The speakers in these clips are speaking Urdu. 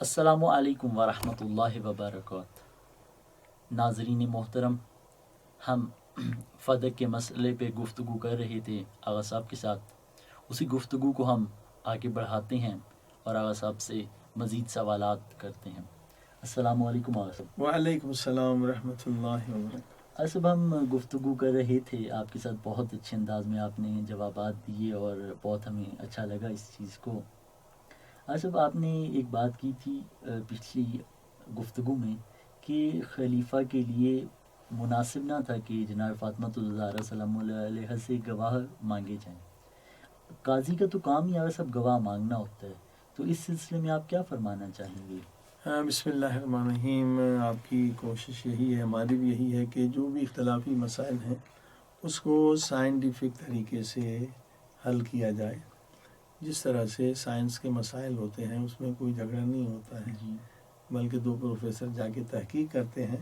السلام علیکم ورحمۃ اللہ وبرکاتہ۔ ناظرین محترم، ہم فدق کے مسئلے پہ گفتگو کر رہے تھے آغا صاحب کے ساتھ۔ اسی گفتگو کو ہم آگے بڑھاتے ہیں اور آغا صاحب سے مزید سوالات کرتے ہیں۔ السلام علیکم آغا صاحب۔ وعلیکم السلام ورحمۃ اللہ وبرکاتہ۔ آغا صاحب، ہم گفتگو کر رہے تھے آپ کے ساتھ، بہت اچھے انداز میں آپ نے جوابات دیے اور بہت ہمیں اچھا لگا اس چیز کو۔ صاحب، آپ نے ایک بات کی تھی پچھلی گفتگو میں کہ خلیفہ کے لیے مناسب نہ تھا کہ جناب فاطمہ الزہرا سلام اللہ علیہ سے گواہ مانگے جائیں۔ قاضی کا تو کام ہی صاحب گواہ مانگنا ہوتا ہے، تو اس سلسلے میں آپ کیا فرمانا چاہیں گے؟ بسم اللہ الرحمن الرحیم۔ آپ کی کوشش یہی ہے، ہماری بھی یہی ہے کہ جو بھی اختلافی مسائل ہیں اس کو سائنٹیفک طریقے سے حل کیا جائے۔ جس طرح سے سائنس کے مسائل ہوتے ہیں اس میں کوئی جھگڑا نہیں ہوتا ہے، جی، بلکہ دو پروفیسر جا کے تحقیق کرتے ہیں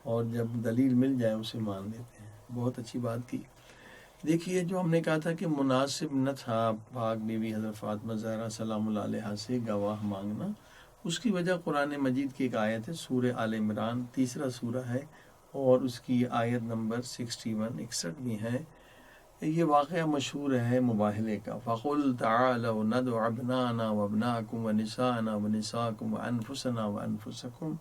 اور جب دلیل مل جائے اسے مان لیتے ہیں۔ بہت اچھی بات کی۔ دیکھیے، جو ہم نے کہا تھا کہ مناسب نہ تھا پاک بیوی حضرت فاطمہ زہرا سلام اللہ علیہ سے گواہ مانگنا، اس کی وجہ قرآن مجید کی ایک آیت ہے، سورہ آل عمران، تیسرا سورہ ہے اور اس کی آیت نمبر 61 میں ہے۔ یہ واقعہ مشہور ہے مباہلے کا۔ فَقُلْ تَعَالَوْا نَدْعُ أَبْنَاءَنَا وَأَبْنَاءَكُمْ وَنِسَاءَنَا وَنِسَاءَكُمْ وَأَنفُسَنَا وَأَنفُسَكُمْ۔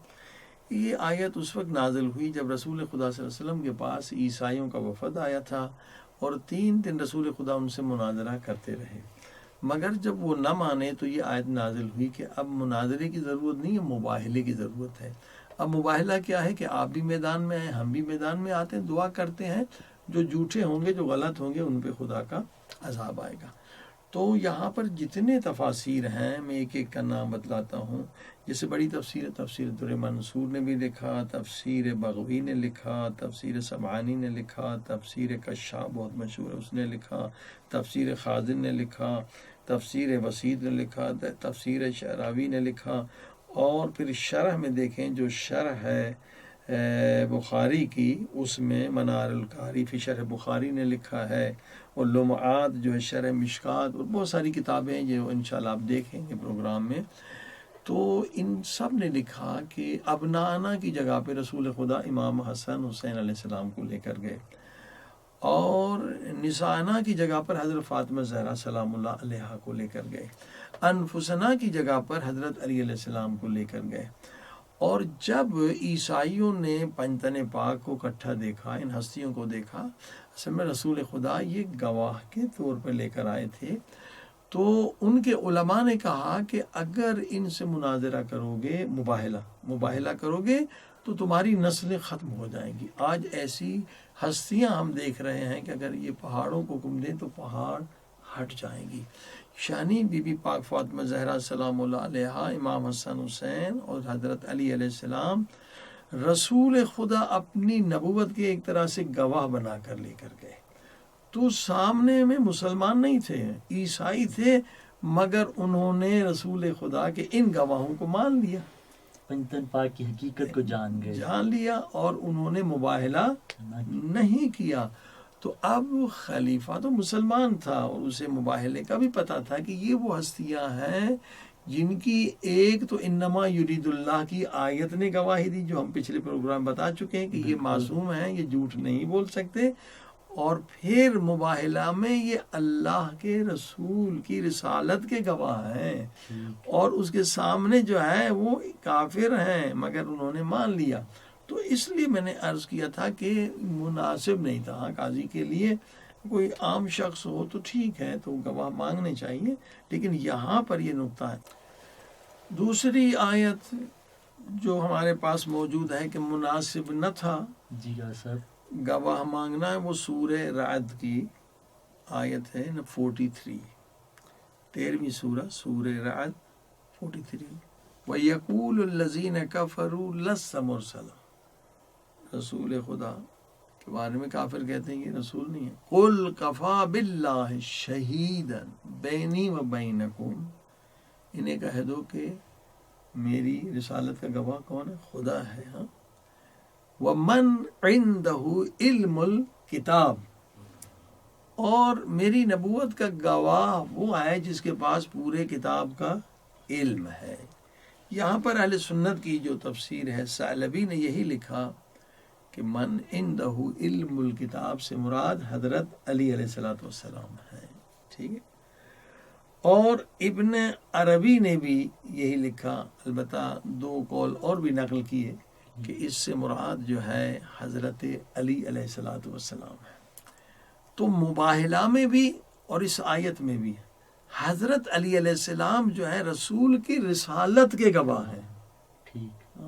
یہ آیت اس وقت نازل ہوئی جب رسول خدا صلی اللہ علیہ وسلم کے پاس عیسائیوں کا وفد آیا تھا اور 3 دن رسول خدا ان سے مناظرہ کرتے رہے، مگر جب وہ نہ مانے تو یہ آیت نازل ہوئی کہ اب مناظرے کی ضرورت نہیں ہے، مباہلے کی ضرورت ہے۔ اب مباہلہ کیا ہے کہ آپ بھی میدان میں آئیں، ہم بھی میدان میں آتے ہیں، دعا کرتے ہیں، جو جھوٹے ہوں گے، جو غلط ہوں گے، ان پہ خدا کا عذاب آئے گا۔ تو یہاں پر جتنے تفاسیر ہیں میں ایک ایک کا نام بتلاتا ہوں۔ جیسے بڑی تفسیر در منصور نے بھی لکھا، تفسیر بغوی نے لکھا، تفسیر سبعانی نے لکھا، تفسیر کشاف بہت مشہور ہے اس نے لکھا، تفسیر خازن نے لکھا، تفسیر وسیط نے لکھا، تفسیر شعراوی نے لکھا، اور پھر شرح میں دیکھیں جو شرح ہے بخاری کی، اس میں منار القاری فی شرح بخاری نے لکھا ہے، اور لمعات جو ہے شرح مشکات، اور بہت ساری کتابیں جو انشاءاللہ آپ دیکھیں گے پروگرام میں۔ تو ان سب نے لکھا کہ ابنانا کی جگہ پہ رسول خدا امام حسن حسین علیہ السلام کو لے کر گئے، اور نسانا کی جگہ پر حضرت فاطمہ زہرا سلام اللہ علیہ کو لے کر گئے، انفسنا کی جگہ پر حضرت علی علیہ السلام کو لے کر گئے۔ اور جب عیسائیوں نے پنجتن پاک کو اکٹھا دیکھا، ان ہستیوں کو دیکھا، اصل میں رسول خدا یہ گواہ کے طور پر لے کر آئے تھے، تو ان کے علماء نے کہا کہ اگر ان سے مناظرہ کرو گے، مباہلہ کرو گے تو تمہاری نسلیں ختم ہو جائیں گی۔ آج ایسی ہستیاں ہم دیکھ رہے ہیں کہ اگر یہ پہاڑوں کو حکم دیں تو پہاڑ ہٹ جائیں گی۔ شانی بی بی پاک فاطمہ زہرا سلام اللہ علیہ، امام حسن حسین اور حضرت علی علیہ السلام رسول خدا اپنی نبوت کے ایک طرح سے گواہ بنا کر لے کر گئے۔ تو سامنے میں مسلمان نہیں تھے، عیسائی تھے، مگر انہوں نے رسول خدا کے ان گواہوں کو مان لیا، پنجتن پاک کی حقیقت کو جان لیا، اور انہوں نے مباہلہ نہیں کیا۔ تو اب خلیفہ تو مسلمان تھا اور اسے مباہلے کا بھی پتہ تھا کہ یہ وہ ہستیاں ہیں جن کی ایک تو انما یرید اللہ کی آیت نے گواہی دی، جو ہم پچھلے پروگرام بتا چکے ہیں کہ یہ معصوم ہیں، یہ جھوٹ نہیں بول سکتے، اور پھر مباہلہ میں یہ اللہ کے رسول کی رسالت کے گواہ ہیں، اور اس کے سامنے جو ہے وہ کافر ہیں، مگر انہوں نے مان لیا۔ تو اس لیے میں نے عرض کیا تھا کہ مناسب نہیں تھا قاضی کے لیے، کوئی عام شخص ہو تو ٹھیک ہے، تو گواہ مانگنے چاہیے، لیکن یہاں پر یہ نقطہ ہے۔ دوسری آیت جو ہمارے پاس موجود ہے کہ مناسب نہ تھا جی صاحب گواہ مانگنا، وہ سورہ رعد کی آیت ہے 43، 13ویں سورہ رعد 43۔ وَيَقُولُ الَّذِينَ كَفَرُوا لَسْتَ مُرْسَلًا، رسول خدا کے بارے میں کافر کہتے ہیں یہ رسول نہیں ہے۔ قُلْ كَفَى بِاللَّهِ شَهِيدًا بَيْنِي وَبَيْنَكُمْ، انہیں کہہ دو کہ میری رسالت کا گواہ کون ہے؟ خدا ہے۔ ہاں، وَمَنْ عِنْدَهُ عِلْمُ الْكِتَابِ، اور میری نبوت کا گواہ وہ ہے جس کے پاس پورے کتاب کا علم ہے۔ یہاں پر اہل سنت کی جو تفسیر ہے، ثعلبی نے یہی لکھا کہ من عندہ علم الکتاب سے مراد حضرت علی علیہ السلام ہے، ٹھیک ہے. اور ابن عربی نے بھی یہی لکھا، البتہ دو قول اور بھی نقل کیے کہ اس سے مراد جو ہے حضرت علی علیہ السلام ہے. تو مباہلہ میں بھی اور اس آیت میں بھی حضرت علی علیہ السلام جو ہے رسول کی رسالت کے گواہ ہیں. ٹھیک.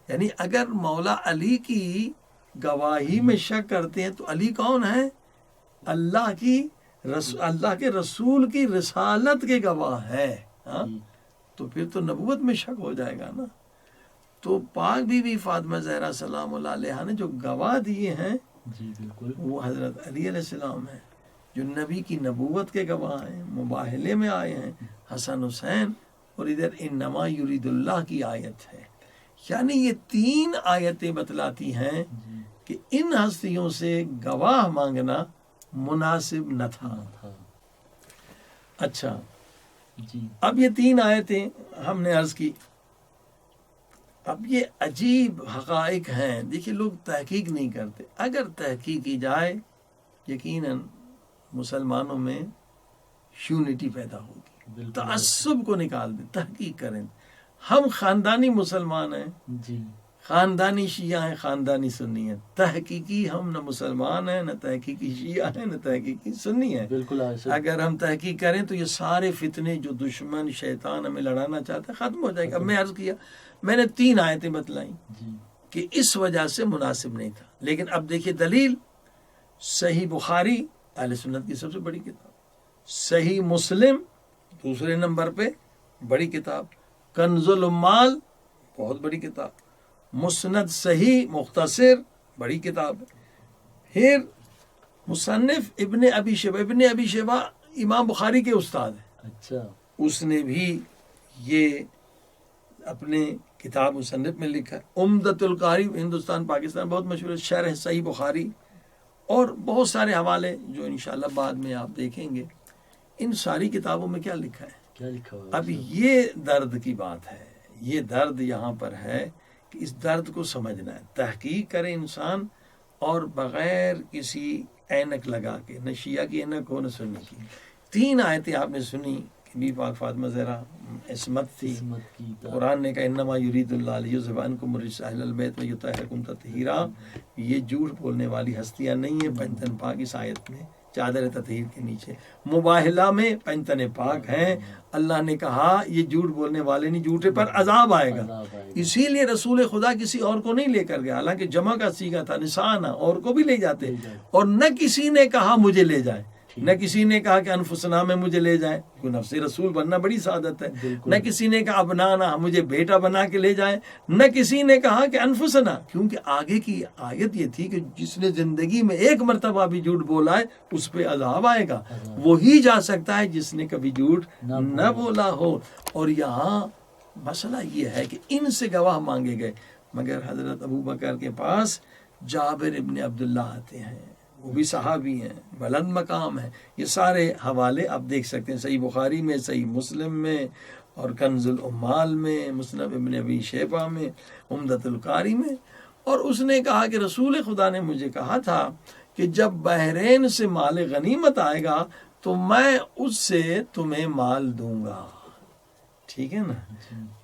یعنی اگر مولا علی کی گواہی میں شک کرتے ہیں تو علی کون ہے؟ اللہ کے رسول کی رسالت کے گواہ ہے. تو پھر تو نبوت میں شک ہو جائے گا نا. تو پاک بی بی فاطمہ زہرا سلام اللہ علیہا نے جو گواہ دیے ہیں جی بالکل وہ حضرت علی علیہ السلام ہیں، جو نبی کی نبوت کے گواہ ہیں، مباہلے میں آئے ہیں. حسن حسین اور ادھر انما یرید اللہ کی آیت ہے. یعنی یہ 3 آیتیں بتلاتی ہیں کہ ان ہستیوں سے گواہ مانگنا مناسب نہ تھا. اچھا، جی اب یہ 3 آیتیں ہم نے عرض کی. اب یہ عجیب حقائق ہیں. دیکھیے لوگ تحقیق نہیں کرتے. اگر تحقیق کی جائے یقیناً مسلمانوں میں یونٹی پیدا ہوگی. بالکل. تعصب کو نکال دیں، تحقیق کریں. ہم خاندانی مسلمان ہیں، جی خاندانی شیعہ ہیں، خاندانی سنی ہیں. تحقیقی ہم نہ مسلمان ہیں، نہ تحقیقی شیعہ ہیں، نہ تحقیقی سنی ہیں. بالکل. اگر ہم تحقیق کریں تو یہ سارے فتنے جو دشمن شیطان ہمیں لڑانا چاہتا ہے ختم ہو جائے گا. اب میں عرض کیا، میں نے 3 آیتیں بتلائیں جی کہ اس وجہ سے مناسب نہیں تھا. لیکن اب دیکھیے دلیل، صحیح بخاری اہل سنت کی سب سے بڑی کتاب، صحیح مسلم دوسرے نمبر پہ بڑی کتاب، کنز العمال بہت بڑی کتاب، مسند صحیح مختصر بڑی کتاب. پھر مصنف ابن ابی شیبہ امام بخاری کے استاد ہیں. اچھا. اس نے بھی یہ اپنے کتاب مصنف میں لکھا. عمدۃ القاری ہندوستان پاکستان بہت مشہور ہے، شرح صحیح بخاری اور بہت سارے حوالے جو انشاءاللہ بعد میں آپ دیکھیں گے. ان ساری کتابوں میں کیا لکھا ہے؟ کیا لکھا ہوا؟ اب یہ درد کی بات ہے. یہ درد یہاں پر ہے کہ اس درد کو سمجھنا ہے. تحقیق کرے انسان اور بغیر کسی اینک لگا کے، نہ شیعہ کی اینک ہو نہ سنی کی. 3 آیتیں آپ نے سنی کہ بی پاک فاطمہ زہرا عصمت تھی. قسمت کی قرآن نے کہا انما یرید اللہ لیذھب عنکم الرجس اہل البیت ویطہرکم تطہیرا. یہ جھوٹ بولنے والی ہستیاں نہیں ہیں. پنجتن پاک اس آیت میں چادر تطہیر کے نیچے. مباہلہ میں پنجتن پاک ہیں. اللہ نے کہا یہ جھوٹ بولنے والے نہیں، جھوٹے پر عذاب آئے گا. اسی لیے رسول خدا کسی اور کو نہیں لے کر گیا، حالانکہ جمع کا صیغہ تھا، نسانا اور کو بھی لے جاتے. اور نہ کسی نے کہا مجھے لے جائے، نہ کسی نے کہا کہ انفسنا میں مجھے لے جائیں. کوئی نفس رسول بننا بڑی سعادت ہے. نہ کسی نے کہا ابنانا مجھے بیٹا بنا کے لے جائیں، نہ کسی نے کہا کہ انفسنا. کیونکہ آگے کی آیت یہ تھی کہ جس نے زندگی میں ایک مرتبہ بھی جھوٹ بولا ہے اس پہ عذاب آئے گا. وہی جا سکتا ہے جس نے کبھی جھوٹ نہ بولا ہو. اور یہاں مسئلہ یہ ہے کہ ان سے گواہ مانگے گئے، مگر حضرت ابوبکر کے پاس جابر ابن عبداللہ آتے ہیں، وہ بھی صحابی ہیں، بلند مقام ہیں. یہ سارے حوالے آپ دیکھ سکتے ہیں صحیح بخاری میں، صحیح مسلم میں، اور کنز العمال میں، مسند ابن ابی شیبہ میں، عمدۃ القاری میں. اور اس نے کہا کہ رسول خدا نے مجھے کہا تھا کہ جب بحرین سے مال غنیمت آئے گا تو میں اس سے تمہیں مال دوں گا. ٹھیک ہے نا.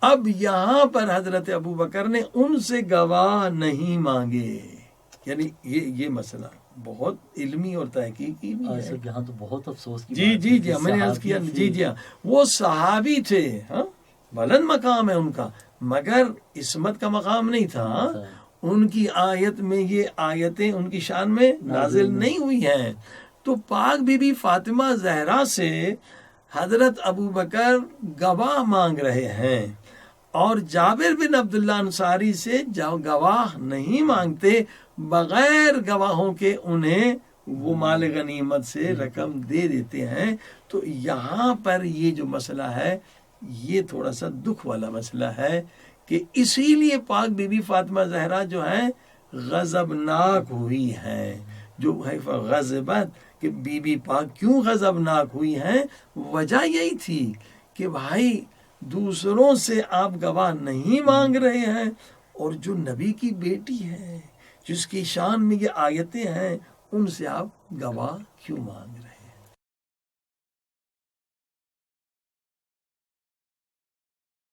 اب یہاں پر حضرت ابوبکر نے ان سے گواہ نہیں مانگے. یعنی یہ مسئلہ بہت علمی اور تحقیقی بھی ہے. یہاں تو بہت افسوس کی جی میں نے عرض کیا. جی وہ صحابی تھے، ہاں بلند مقام ہے ان کا، مگر عصمت کا مقام نہیں تھا. ان کی آیت میں یہ آیتیں ان کی شان میں نازل نہیں ہوئی ہیں. تو پاک بی بی فاطمہ زہرا سے حضرت ابوبکر گواہ مانگ رہے ہیں، اور جابر بن عبداللہ انصاری سے گواہ نہیں مانگتے. بغیر گواہوں کے انہیں وہ مال غنیمت سے رقم دے دیتے ہیں. تو یہاں پر یہ جو مسئلہ ہے یہ تھوڑا سا دکھ والا مسئلہ ہے کہ اسی لیے پاک بی بی فاطمہ زہرا جو ہیں غضبناک ہوئی ہیں. جو ہے غضبت کہ بی بی پاک کیوں غضبناک ہوئی ہیں، وجہ یہی تھی کہ بھائی دوسروں سے آپ گواہ نہیں مانگ رہے ہیں، اور جو نبی کی بیٹی ہے جس کی شان میں یہ آیتیں ہیں ان سے آپ گواہ کیوں مانگ رہے ہیں؟